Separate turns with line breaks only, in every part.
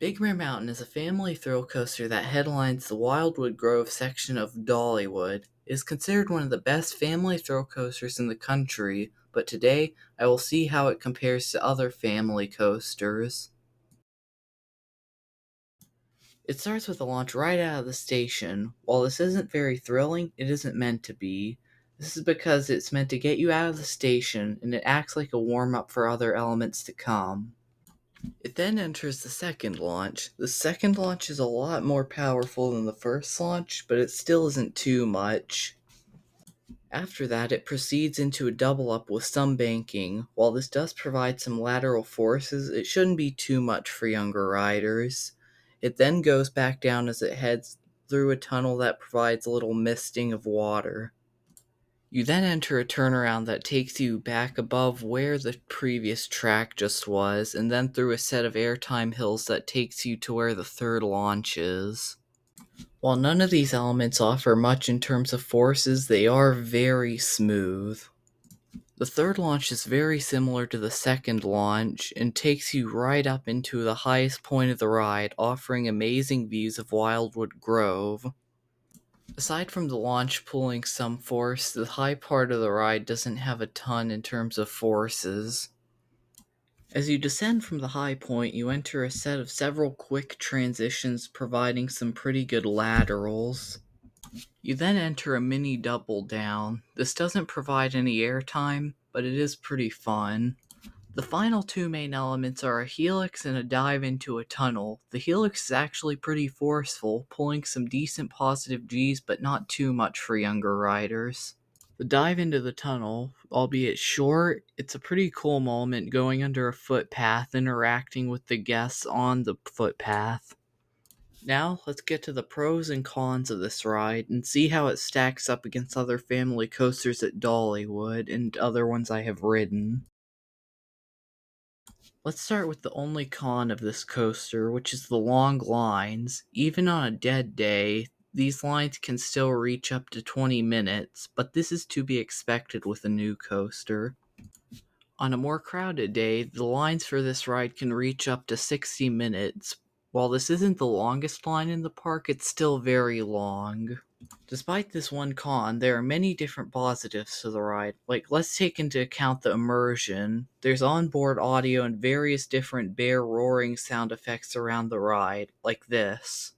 Big Bear Mountain is a family thrill coaster that headlines the Wildwood Grove section of Dollywood. It is considered one of the best family thrill coasters in the country, but today I will see how it compares to other family coasters. It starts with a launch right out of the station. While this isn't very thrilling, it isn't meant to be. This is because it's meant to get you out of the station, and it acts like a warm-up for other elements to come. It then enters the second launch. The second launch is a lot more powerful than the first launch, but it still isn't too much. After that, it proceeds into a double up with some banking. While this does provide some lateral forces, it shouldn't be too much for younger riders. It then goes back down as it heads through a tunnel that provides a little misting of water. You then enter a turnaround that takes you back above where the previous track just was, and then through a set of airtime hills that takes you to where the third launch is. While none of these elements offer much in terms of forces, they are very smooth. The third launch is very similar to the second launch and takes you right up into the highest point of the ride, offering amazing views of Wildwood Grove. Aside from the launch pulling some force, the high part of the ride doesn't have a ton in terms of forces. As you descend from the high point, you enter a set of several quick transitions providing some pretty good laterals. You then enter a mini double down. This doesn't provide any airtime, but it is pretty fun. The final two main elements are a helix and a dive into a tunnel. The helix is actually pretty forceful, pulling some decent positive Gs, but not too much for younger riders. The dive into the tunnel, albeit short, it's a pretty cool moment going under a footpath, interacting with the guests on the footpath. Now, let's get to the pros and cons of this ride and see how it stacks up against other family coasters at Dollywood and other ones I have ridden. Let's start with the only con of this coaster, which is the long lines. Even on a dead day, these lines can still reach up to 20 minutes, but this is to be expected with a new coaster. On a more crowded day, the lines for this ride can reach up to 60 minutes. While this isn't the longest line in the park, it's still very long. Despite this one con, there are many different positives to the ride. Like, let's take into account the immersion. There's onboard audio and various different bear roaring sound effects around the ride, like this.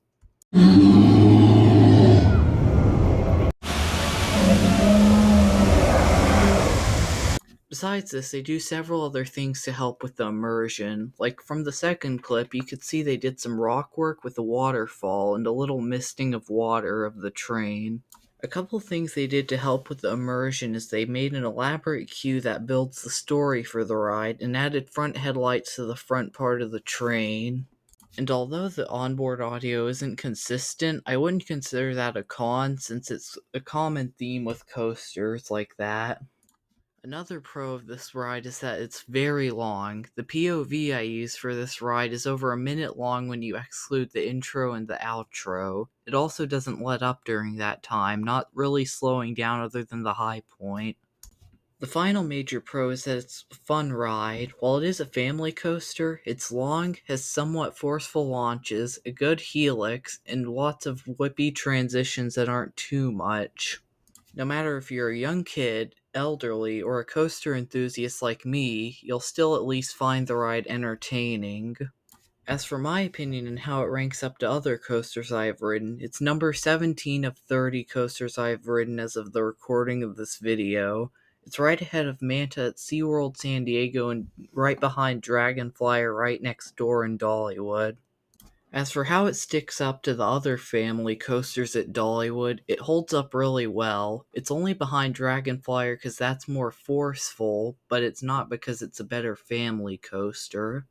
Besides this, they do several other things to help with the immersion. Like from the second clip, you could see they did some rock work with a waterfall and a little misting of water of the train. A couple things they did to help with the immersion is they made an elaborate queue that builds the story for the ride and added front headlights to the front part of the train. And although the onboard audio isn't consistent, I wouldn't consider that a con since it's a common theme with coasters like that. Another pro of this ride is that it's very long. The POV I use for this ride is over a minute long when you exclude the intro and the outro. It also doesn't let up during that time, not really slowing down other than the high point. The final major pro is that it's a fun ride. While it is a family coaster, it's long, has somewhat forceful launches, a good helix, and lots of whippy transitions that aren't too much. No matter if you're a young kid, elderly, or a coaster enthusiast like me, you'll still at least find the ride entertaining. As for my opinion and how it ranks up to other coasters I have ridden, it's number 17 of 30 coasters I have ridden as of the recording of this video. It's right ahead of Manta at SeaWorld San Diego and right behind Dragonflyer right next door in Dollywood. As for how it sticks up to the other family coasters at Dollywood, it holds up really well. It's only behind Dragonflyer because that's more forceful, but it's not because it's a better family coaster.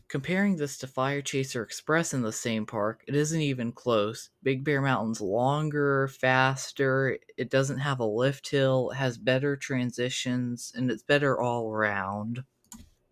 Comparing this to Fire Chaser Express in the same park, it isn't even close. Big Bear Mountain's longer, faster, it doesn't have a lift hill, it has better transitions, and it's better all around.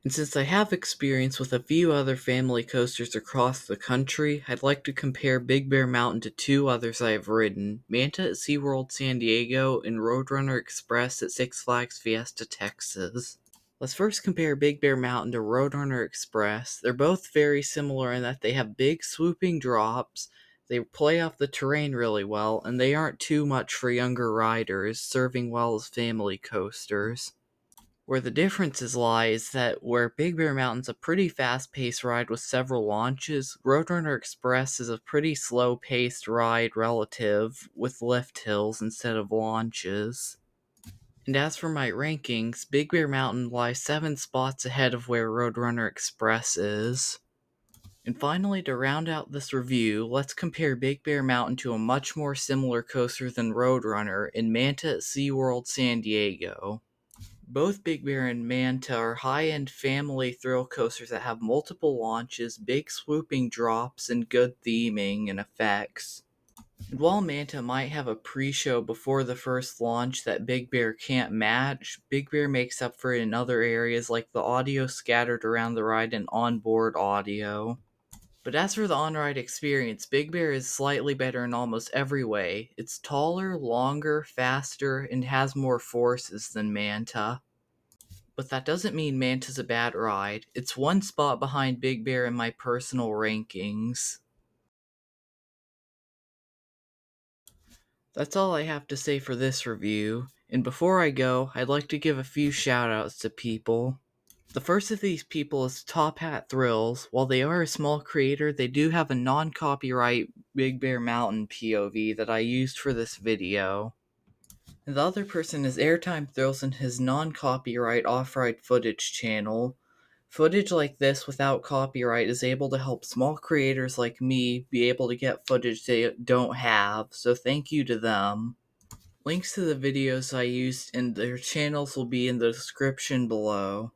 And since I have experience with a few other family coasters across the country, I'd like to compare Big Bear Mountain to two others I have ridden, Manta at SeaWorld San Diego and Roadrunner Express at Six Flags Fiesta, Texas. Let's first compare Big Bear Mountain to Roadrunner Express. They're both very similar in that they have big swooping drops, they play off the terrain really well, and they aren't too much for younger riders, serving well as family coasters. Where the differences lie is that where Big Bear Mountain's a pretty fast-paced ride with several launches, Roadrunner Express is a pretty slow-paced ride relative with lift hills instead of launches. And as for my rankings, Big Bear Mountain lies 7 spots ahead of where Roadrunner Express is. And finally, to round out this review, let's compare Big Bear Mountain to a much more similar coaster than Roadrunner in Manta at SeaWorld San Diego. Both Big Bear and Manta are high-end family thrill coasters that have multiple launches, big swooping drops, and good theming and effects. And while Manta might have a pre-show before the first launch that Big Bear can't match, Big Bear makes up for it in other areas like the audio scattered around the ride and onboard audio. But as for the on-ride experience, Big Bear is slightly better in almost every way. It's taller, longer, faster, and has more forces than Manta. But that doesn't mean Manta's a bad ride. It's one spot behind Big Bear in my personal rankings. That's all I have to say for this review, and before I go, I'd like to give a few shoutouts to people. The first of these people is Top Hat Thrills. While they are a small creator, they do have a non-copyright Big Bear Mountain POV that I used for this video. And the other person is Airtime Thrills and his non-copyright off-ride footage channel. Footage like this without copyright is able to help small creators like me be able to get footage they don't have, so thank you to them. Links to the videos I used and their channels will be in the description below.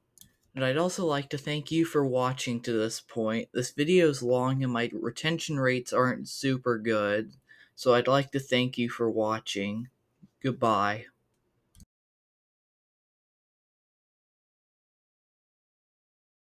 And I'd also like to thank you for watching to this point. This video is long and my retention rates aren't super good, so I'd like to thank you for watching. Goodbye.